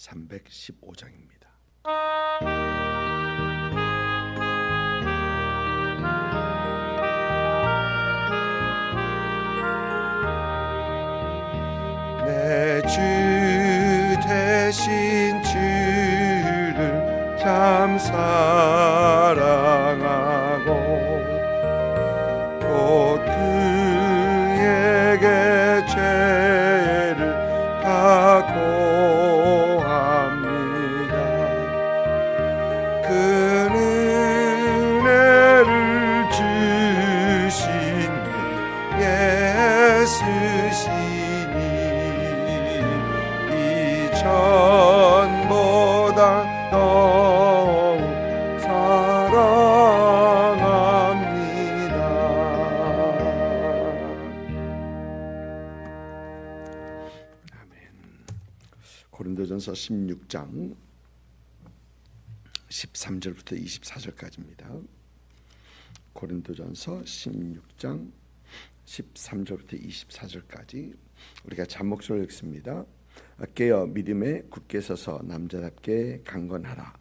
315장입니다. 내 주 대신 주를 참 사랑하고 곧 그에게 죄를 다 고합니다. 그 은혜를 주신 예수시니 이전보다 더욱 사랑합니다. 아멘. 고린도전서 16장 13절부터 24절까지입니다. 고린도전서 16장 13절부터 24절까지 우리가 잠목절을 읽습니다. 깨어 믿음에 굳게 서서 남자답게 강건하라.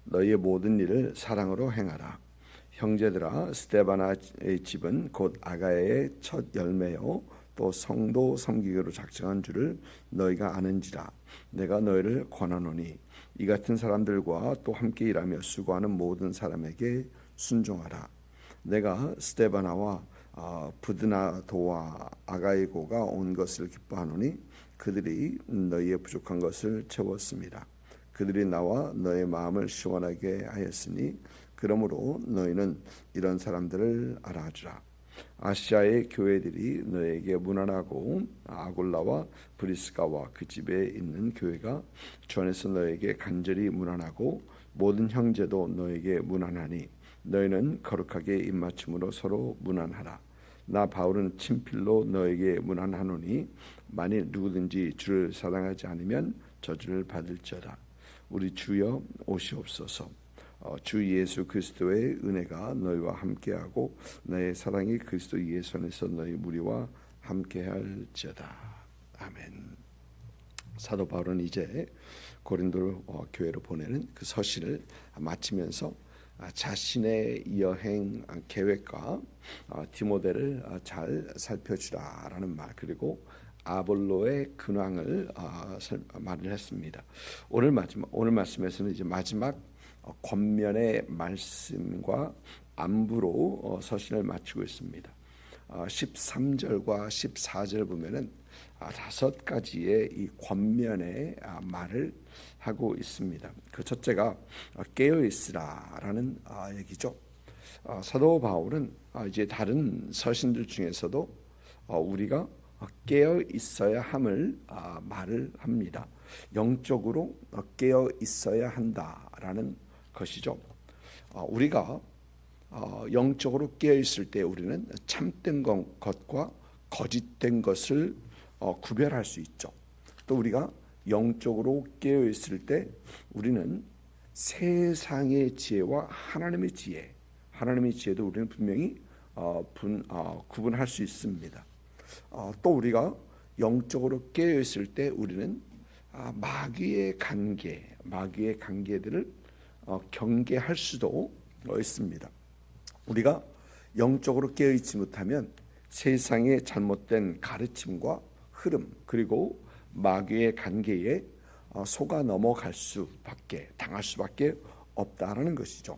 너희의 모든 일을 사랑으로 행하라. 형제들아, 스데바나의 집은 곧 아가야의 첫 열매요 또 성도 섬기기로 작정한 줄을 너희가 아는지라. 내가 너희를 권하노니 이 같은 사람들과 또 함께 일하며 수고하는 모든 사람에게 순종하라. 내가 스데바나와 부드나도와 아가이고가 온 것을 기뻐하노니 그들이 너희의 부족한 것을 채웠습니다. 그들이 나와 너의 마음을 시원하게 하였으니 그러므로 너희는 이런 사람들을 알아주라. 아시아의 교회들이 너에게 무난하고 아골라와 브리스가와 그 집에 있는 교회가 주 안에서 너에게 간절히 무난하고 모든 형제도 너에게 무난하니 너희는 거룩하게 입맞춤으로 서로 무난하라. 나 바울은 친필로 너에게 무난하노니 만일 누구든지 주를 사랑하지 않으면 저주를 받을지어다. 우리 주여 오시옵소서. 주 예수 그리스도의 은혜가 너희와 함께하고 너의 사랑이 그리스도 예수 안에서 너희 무리와 함께할지어다. 아멘. 사도 바울은 이제 고린도 교회로 보내는 그 서신을 마치면서 자신의 여행 계획과 디모데를 잘 살펴주라라는 말, 그리고 아볼로의 근황을 말을 했습니다. 오늘 말씀에서는 이제 마지막 권면의 말씀과 안부로 서신을 마치고 있습니다. 13절과 14절 보면은 5가지의 이 권면의 말을 하고 있습니다. 그 첫째가 깨어 있으라라는 얘기죠. 사도 바울은 이제 다른 서신들 중에서도 우리가 깨어 있어야 함을 말을 합니다. 영적으로 깨어 있어야 한다라는 것이죠. 우리가 영적으로 깨어 있을 때 우리는 참된 것과 거짓된 것을 구별할 수 있죠. 또 우리가 영적으로 깨어 있을 때 우리는 세상의 지혜와 하나님의 지혜도 우리는 분명히 구분할 수 있습니다. 또 우리가 영적으로 깨어 있을 때 우리는 마귀의 관계들을 경계할 수도 있습니다. 우리가 영적으로 깨어 있지 못하면 세상의 잘못된 가르침과 흐름, 그리고 마귀의 관계에 속아 당할 수밖에 없다라는 것이죠.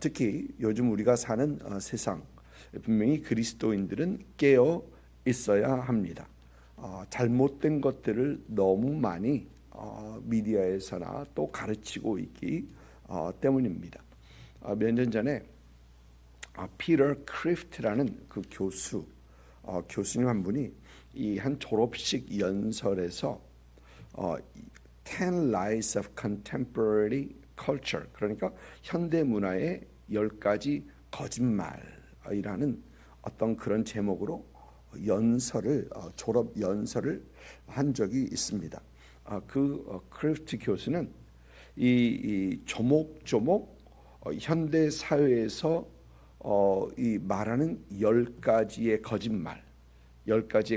특히 요즘 우리가 사는 세상, 분명히 그리스도인들은 깨어 있어야 합니다. 잘못된 것들을 너무 많이 미디어에서나 또 가르치고 있기 때문입니다. 몇 년 전에 피터 크리프트라는 그 교수님 한 분이 이 한 졸업식 연설에서 10 Lies of Contemporary Culture, 그러니까 현대 문화의 10가지 거짓말이라는 어떤 그런 제목으로 졸업 연설을 한 적이 있습니다. 그 크리프트 교수는 이 조목조목 현대 사회에서 이 말하는 10가지의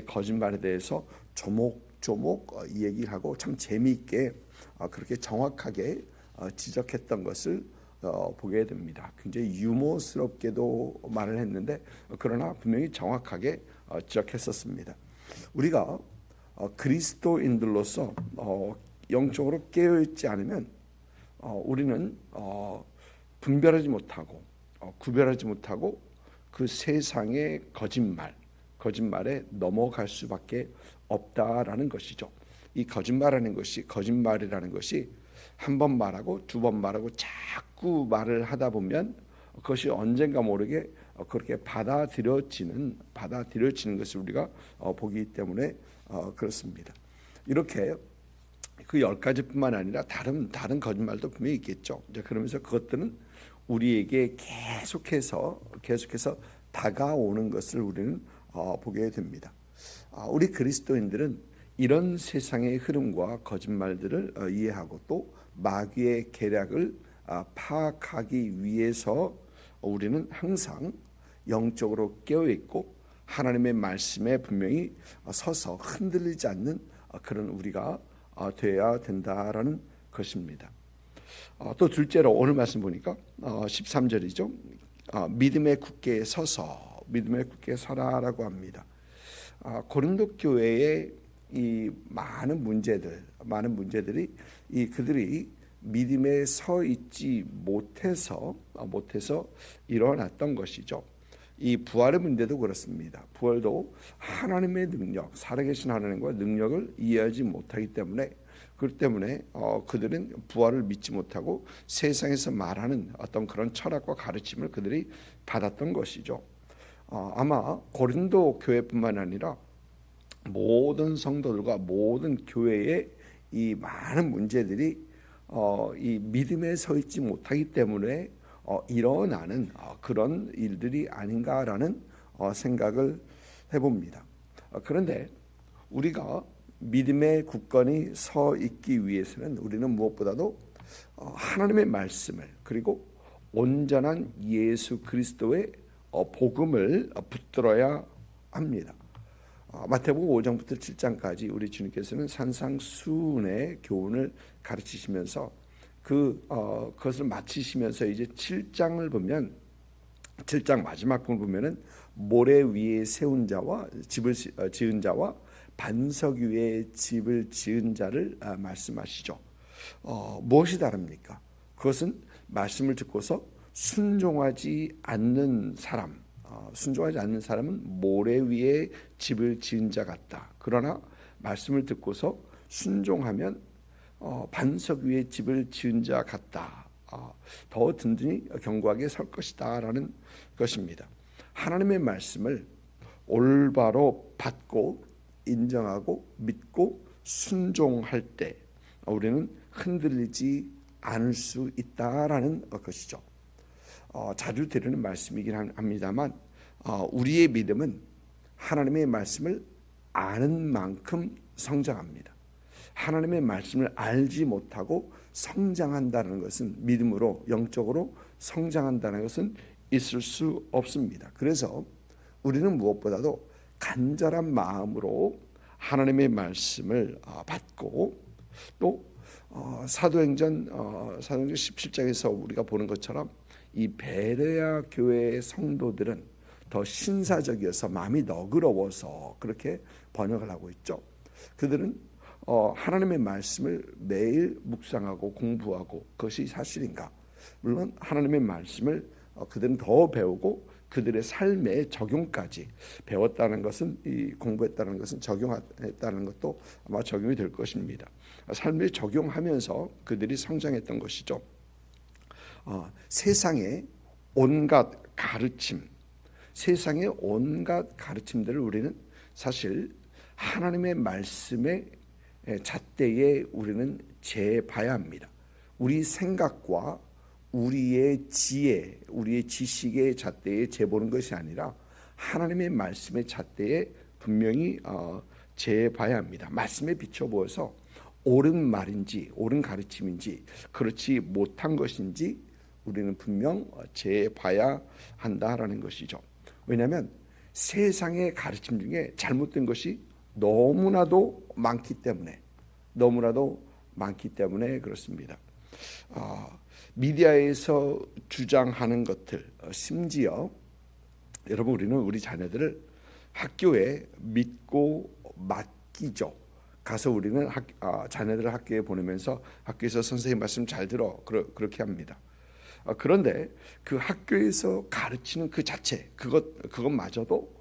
거짓말에 대해서 조목조목 얘기하고 참 재미있게 그렇게 정확하게 지적했던 것을 보게 됩니다. 굉장히 유머스럽게도 말을 했는데 그러나 분명히 정확하게 지적했었습니다. 우리가 그리스도인들로서 영적으로 깨어있지 않으면 우리는 분별하지 못하고 구별하지 못하고 그 세상의 거짓말에 넘어갈 수밖에 없다라는 것이죠. 이 거짓말이라는 것이 한 번 말하고 두 번 말하고 자꾸 말을 하다 보면 그것이 언젠가 모르게 그렇게 받아들여지는 것을 우리가 보기 때문에 그렇습니다. 이렇게 그 10가지뿐만 아니라 다른 거짓말도 분명히 있겠죠. 이제 그러면서 그것들은 우리에게 계속해서 다가오는 것을 우리는 보게 됩니다. 우리 그리스도인들은 이런 세상의 흐름과 거짓말들을 이해하고 또 마귀의 계략을 파악하기 위해서 우리는 항상 영적으로 깨어있고 하나님의 말씀에 분명히 서서 흔들리지 않는 그런 우리가 되어야 된다라는 것입니다. 또 둘째로 오늘 말씀 보니까 13절이죠. 믿음에 굳게 서라라고 합니다. 고린도 교회의 이 많은 문제들이 그들이 믿음에 서 있지 못해서 일어났던 것이죠. 이 부활의 문제도 그렇습니다. 부활도 하나님의 능력, 살아계신 하나님과 능력을 이해하지 못하기 때문에 그들은 부활을 믿지 못하고 세상에서 말하는 어떤 그런 철학과 가르침을 그들이 받았던 것이죠. 아마 고린도 교회뿐만 아니라 모든 성도들과 모든 교회의 이 많은 문제들이 이 믿음에 서 있지 못하기 때문에 일어나는 그런 일들이 아닌가라는 생각을 해봅니다. 그런데 우리가 믿음에 굳건히 서 있기 위해서는 우리는 무엇보다도 하나님의 말씀을 그리고 온전한 예수 그리스도의 복음을 붙들어야 합니다. 마태복음 5장부터 7장까지 우리 주님께서는 산상수훈의 교훈을 가르치시면서 그것을 마치시면서 이제 7장 마지막 부분 보면은 모래 위에 세운 자와 집을 지은 자와 반석 위에 집을 지은 자를 말씀하시죠. 무엇이 다릅니까? 그것은 말씀을 듣고서 순종하지 않는 사람은 모래 위에 집을 지은 자 같다. 그러나 말씀을 듣고서 순종하면 반석 위에 집을 지은 자 같다. 더 든든히 견고하게 설 것이다라는 것입니다. 하나님의 말씀을 올바로 받고 인정하고 믿고 순종할 때 우리는 흔들리지 않을 수 있다라는 것이죠. 자주 드리는 말씀이긴 합니다만 우리의 믿음은 하나님의 말씀을 아는 만큼 성장합니다. 하나님의 말씀을 알지 못하고 성장한다는 것은 믿음으로 영적으로 성장한다는 것은 있을 수 없습니다. 그래서 우리는 무엇보다도 간절한 마음으로 하나님의 말씀을 받고 또 사도행전 17장에서 우리가 보는 것처럼 이 베레아 교회의 성도들은 더 신사적이어서 마음이 너그러워서 그렇게 번역을 하고 있죠. 그들은 하나님의 말씀을 매일 묵상하고 공부하고 그것이 사실인가? 물론 하나님의 말씀을 그들은 더 배우고 그들의 삶의 적용까지 배웠다는 것은 공부했다는 것은 적용했다는 것도 아마 적용이 될 것입니다. 삶에 적용하면서 그들이 성장했던 것이죠. 세상의 온갖 가르침들을 우리는 사실 하나님의 말씀의 잣대에 우리는 재봐야 합니다. 우리 생각과 우리의 지혜, 우리의 지식의 잣대에 재보는 것이 아니라 하나님의 말씀의 잣대에 분명히 재봐야 합니다. 말씀에 비춰보아서 옳은 말인지 옳은 가르침인지 그렇지 못한 것인지 우리는 분명 재봐야 한다라는 것이죠. 왜냐하면 세상의 가르침 중에 잘못된 것이 너무나도 많기 때문에 많기 때문에 그렇습니다. 미디어에서 주장하는 것들, 심지어 여러분 우리는 우리 자녀들을 학교에 믿고 맡기죠. 가서 우리는 자녀들을 학교에 보내면서 학교에서 선생님 말씀 잘 들어 그렇게 합니다. 그런데 그 학교에서 가르치는 그 자체 그것마저도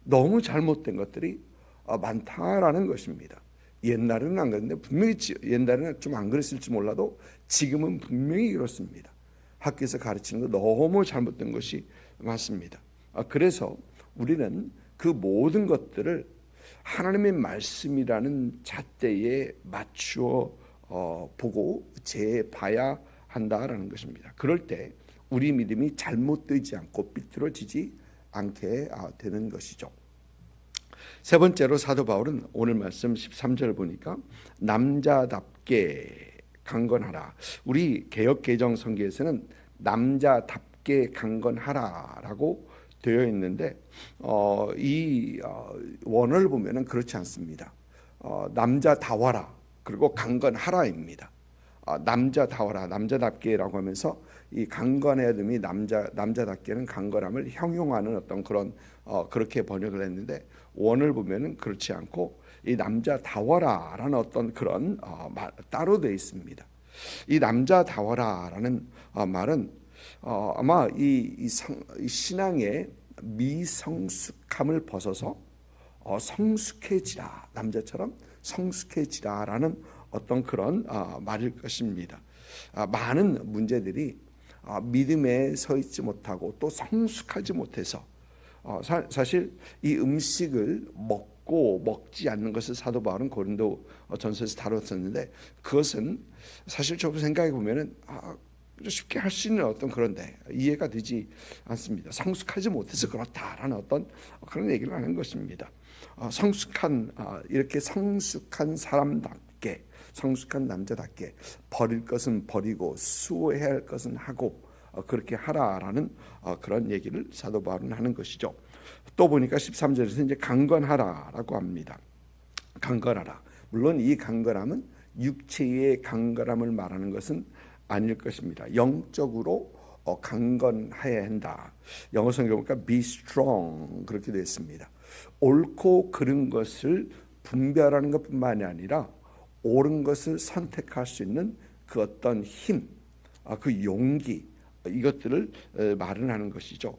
너무 잘못된 것들이 많다라는 것입니다. 옛날에는 안 그랬는데 분명히 옛날에는 좀 안 그랬을지 몰라도 지금은 분명히 그렇습니다. 학교에서 가르치는 거 너무 잘못된 것이 많습니다. 그래서 우리는 그 모든 것들을 하나님의 말씀이라는 잣대에 맞추어 보고 재봐야 한다라는 것입니다. 그럴 때 우리 믿음이 잘못되지 않고 삐뚤어지지 않게 되는 것이죠. 세 번째로 사도 바울은 오늘 말씀 13절 보니까 남자답게 강건하라. 우리 개역개정 성경에서는 남자답게 강건하라라고 되어 있는데 이 원어를 보면은 그렇지 않습니다. 남자다워라 그리고 강건하라입니다. 남자다워라 남자답게라고 하면서 이 강건해야 됨이 남자답게는 강건함을 형용하는 어떤 그런 그렇게 번역을 했는데 원을 보면은 그렇지 않고 이 남자다워라라는 어떤 그런 따로 되어 있습니다. 이 남자다워라라는 말은 아마 이 신앙의 미성숙함을 벗어서 성숙해지라, 남자처럼 성숙해지라라는 어떤 그런 말일 것입니다. 많은 문제들이 믿음에 서 있지 못하고 또 성숙하지 못해서 사실 이 음식을 먹지 않는 것을 사도 바울은 고린도 전서에서 다뤘었는데 그것은 사실 저도 생각해 보면은 쉽게 할 수 있는 어떤 그런데 이해가 되지 않습니다. 성숙하지 못해서 그렇다라는 어떤 그런 얘기를 하는 것입니다. 이렇게 성숙한 사람답게, 성숙한 남자답게 버릴 것은 버리고 수호해야 할 것은 하고 그렇게 하라라는 그런 얘기를 사도 바울은 하는 것이죠. 또 보니까 13절에서 이제 강건하라라고 합니다. 강건하라. 물론 이 강건함은 육체의 강건함을 말하는 것은 아닐 것입니다. 영적으로 강건해야 한다. 영어 성경 보니까 be strong 그렇게 되어 있습니다. 옳고 그른 것을 분별하는 것뿐만이 아니라 옳은 것을 선택할 수 있는 그 어떤 힘, 그 용기 이것들을 말을 하는 것이죠.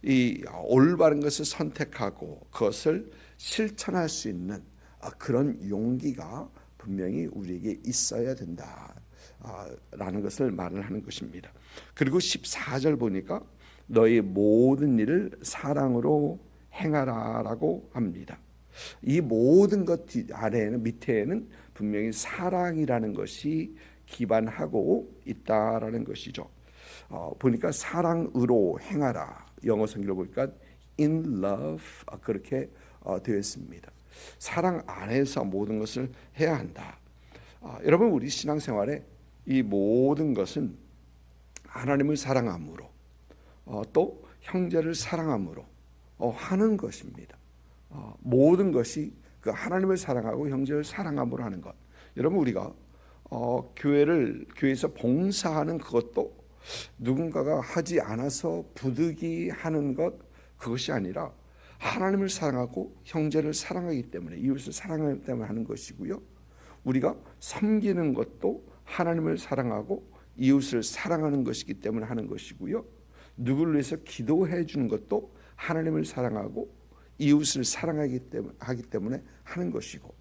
이 올바른 것을 선택하고 그것을 실천할 수 있는 그런 용기가 분명히 우리에게 있어야 된다. 라는 것을 말을 하는 것입니다. 그리고 14절 보니까 너희 모든 일을 사랑으로 행하라라고 합니다. 이 모든 것 아래에는 밑에는 분명히 사랑이라는 것이 기반하고 있다라는 것이죠. 보니까 사랑으로 행하라. 영어 성경을 보니까 in love 그렇게 되어 있습니다. 사랑 안에서 모든 것을 해야 한다. 여러분 우리 신앙생활에 이 모든 것은 하나님을 사랑함으로 또 형제를 사랑함으로 하는 것입니다. 모든 것이 그 하나님을 사랑하고 형제를 사랑함으로 하는 것. 여러분 우리가 교회에서 봉사하는 그것도 누군가가 하지 않아서 부득이하는 것 그것이 아니라 하나님을 사랑하고 형제를 사랑하기 때문에 이웃을 사랑하기 때문에 하는 것이고요. 우리가 섬기는 것도 하나님을 사랑하고 이웃을 사랑하는 것이기 때문에 하는 것이고요. 누구를 위해서 기도해 주는 것도 하나님을 사랑하고 이웃을 사랑하기 때문에 하는 것이고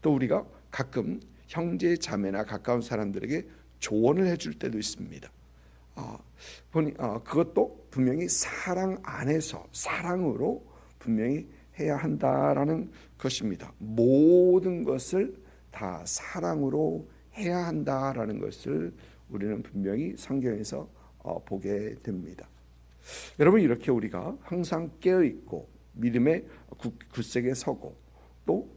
또 우리가 가끔 형제 자매나 가까운 사람들에게 조언을 해줄 때도 있습니다. 그것도 분명히 사랑 안에서 사랑으로 분명히 해야 한다라는 것입니다. 모든 것을 다 사랑으로 해야 한다라는 것을 우리는 분명히 성경에서 보게 됩니다. 여러분 이렇게 우리가 항상 깨어 있고 믿음의 굳세게 서고 또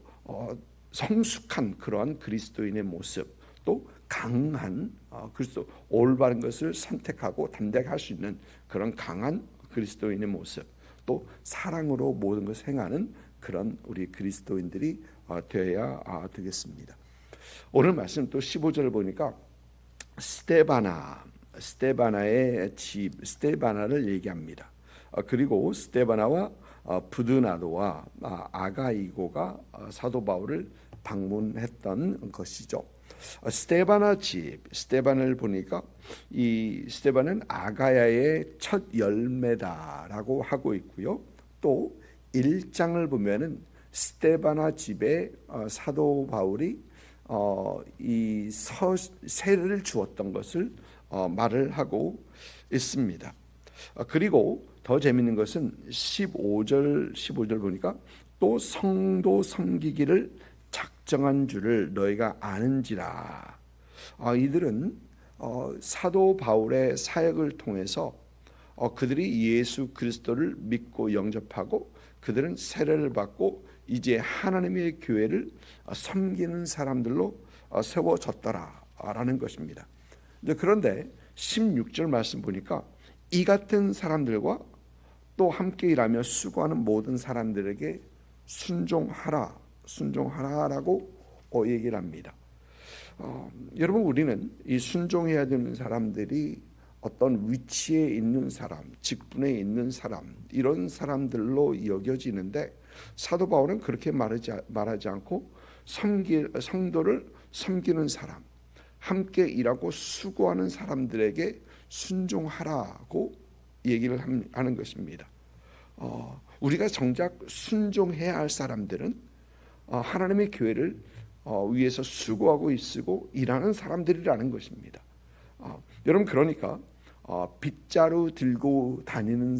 성숙한 그러한 그리스도인의 모습 또 강한 그리스도 올바른 것을 선택하고 담대하게 할 수 있는 그런 강한 그리스도인의 모습 또 사랑으로 모든 것을 행하는 그런 우리 그리스도인들이 되어야 되겠습니다. 오늘 말씀 또 15절을 보니까 스데바나의 집 스데바나를 얘기합니다. 그리고 스데바나와 부드나도와 아가이고가 사도 바울을 방문했던 것이죠. 스데바나 집, 스데바나를 보니까 이 스데바는 아가야의 첫 열매다라고 하고 있고요. 또 1장을 보면은 스데바나 집에 사도 바울이 이 세를 주었던 것을 말을 하고 있습니다. 그리고 더 재밌는 것은 15절 보니까 또 성도 섬기기를 작정한 줄을 너희가 아는지라. 이들은 사도 바울의 사역을 통해서 그들이 예수 그리스도를 믿고 영접하고 그들은 세례를 받고 이제 하나님의 교회를 섬기는 사람들로 세워졌더라라는 것입니다. 그런데 16절 말씀 보니까 이 같은 사람들과 또 함께 일하며 수고하는 모든 사람들에게 순종하라라고 얘기를 합니다. 여러분, 우리는 이 순종해야 되는 사람들이 어떤 위치에 있는 사람, 직분에 있는 사람, 이런 사람들로 여겨지는데 사도 바울은 그렇게 말하지 않고 성도를 섬기는 사람, 함께 일하고 수고하는 사람들에게 순종하라고 얘기를 하는 것입니다. 우리가 정작 순종해야 할 사람들은 하나님의 교회를 위해서 수고하고 있고 일하는 사람들이라는 것입니다. 여러분, 그러니까 빗자루 들고 다니는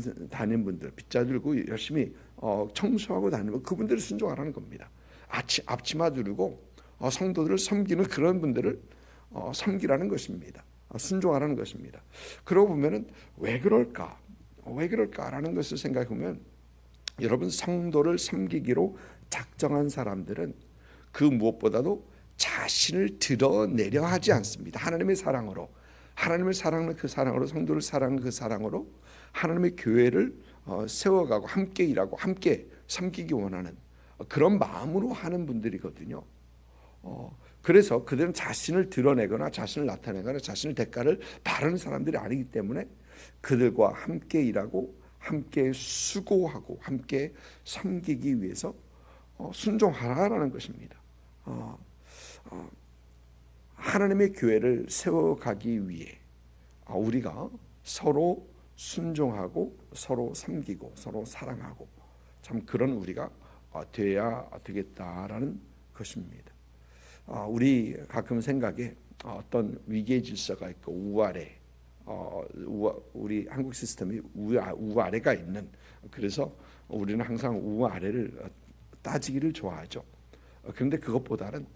분들, 빗자루 들고 열심히 청소하고 다니는 그분들을 순종하라는 겁니다. 앞치마 두르고 성도들을 섬기는 그런 분들을 섬기라는 것입니다. 순종하라는 것입니다. 그러고 보면은 왜 그럴까라는 것을 생각해 보면, 여러분, 성도를 섬기기로 작정한 사람들은 그 무엇보다도 자신을 드러내려 하지 않습니다. 하나님의 사랑으로, 하나님을 사랑하는 그 사랑으로, 성도를 사랑하는 그 사랑으로 하나님의 교회를 세워가고 함께 일하고 함께 섬기기 원하는 그런 마음으로 하는 분들이거든요. 그래서 그들은 자신을 드러내거나 자신을 나타내거나 자신의 대가를 바라는 사람들이 아니기 때문에 그들과 함께 일하고 함께 수고하고 함께 섬기기 위해서 순종하라는 것입니다. 하나님의 교회를 세워가기 위해 우리가 서로 순종하고 서로 섬기고 서로 사랑하고 참 그런 우리가 되어야 되겠다라는 것입니다. 우리 가끔 생각에 어떤 위계 질서가 있고 우아래, 우리 한국 시스템이 우아래가 있는, 그래서 우리는 항상 우아래를 따지기를 좋아하죠. 그런데 그것보다는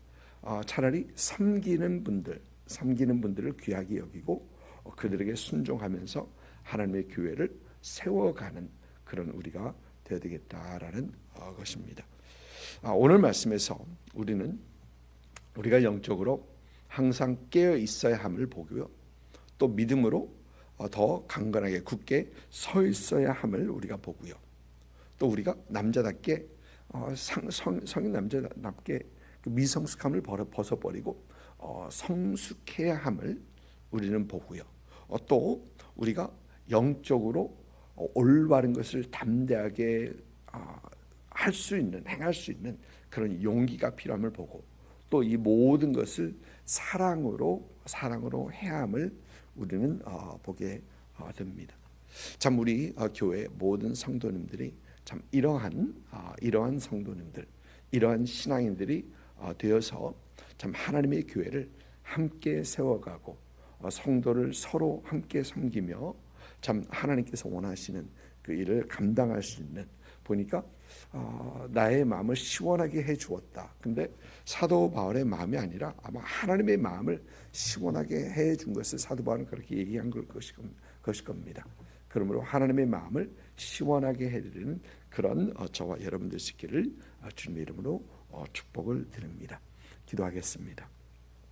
차라리 섬기는 분들을 귀하게 여기고 그들에게 순종하면서 하나님의 교회를 세워가는 그런 우리가 되어야 되겠다라는 것입니다. 오늘 말씀에서 우리가 영적으로 항상 깨어 있어야 함을 보고요, 또 믿음으로 더 강건하게 굳게 서 있어야 함을 우리가 보고요, 또 우리가 남자답게 성인 남자답게 그 미성숙함을 벗어버리고 성숙해야 함을 우리는 보고요, 또 우리가 영적으로 올바른 것을 담대하게 행할 수 있는 그런 용기가 필요함을 보고, 또 이 모든 것을 사랑으로 해야 함을 우리는 보게 됩니다. 참 우리 교회 모든 성도님들이 참 이러한 성도님들, 이러한 신앙인들이 되어서 참 하나님의 교회를 함께 세워가고 성도를 서로 함께 섬기며 참 하나님께서 원하시는 그 일을 감당할 수 있는, 보니까 나의 마음을 시원하게 해 주었다. 근데 사도 바울의 마음이 아니라 아마 하나님의 마음을 시원하게 해 준 것을 사도 바울은 그렇게 얘기한 것일 겁니다. 그러므로 하나님의 마음을 시원하게 해드리는 그런 저와 여러분들 있기를 주님의 이름으로 축복을 드립니다. 기도하겠습니다.